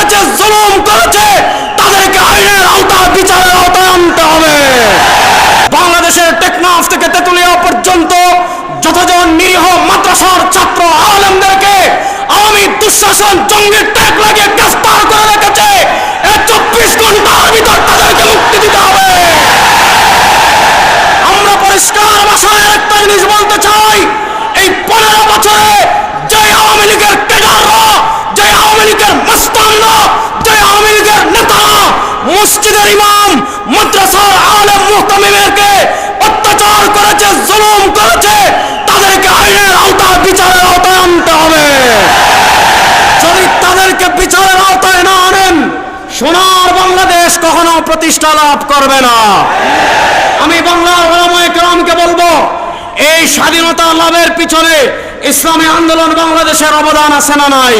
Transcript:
করেছে, জুলুম করেছে, তাদেরকে আইনের আওতায়, বিচারের আওতায় আনতে হবে। বাংলাদেশের টেকনাফ থেকে তেতুলিয়া পর্যন্ত যতজন নিরীহ মাদ্রাসার ছাত্র আলেমদেরকে আওয়ামী দুঃশাসন জঙ্গির ট্যাগ লাগিয়ে গ্রেফতার করে রেখেছে, 24 ঘন্টার ভিতর তাদেরকে মুক্তি দিতে হবে। আমরা পরিষ্কার ভাষায় একটা জিনিস বলতে চাই, এই 15 বছরে যে আওয়ামী লীগের ক্যাডাররা, যে আওয়ামী লীগের মাস্তানরা, যে আওয়ামী লীগের নেতারা মসজিদের ইমাম, মাদ্রাসার আলেম মুহতামিমদেরকে অত্যাচার করেছে, জুলুম করেছে, তাদেরকে আইনের আওতায়, বিচারের আওতায় আনতে হবে। যদি তাদেরকে বিচারের আওতায় না আনেন, সোনার বাংলাদেশ কখনো প্রতিষ্ঠা লাভ করবে না। আমি বাংলার ওলামায়ে কেরামকে বলবো, এই স্বাধীনতা লাভের পিছনে ইসলামী আন্দোলন বাংলাদেশের অবদান আছে না নাই?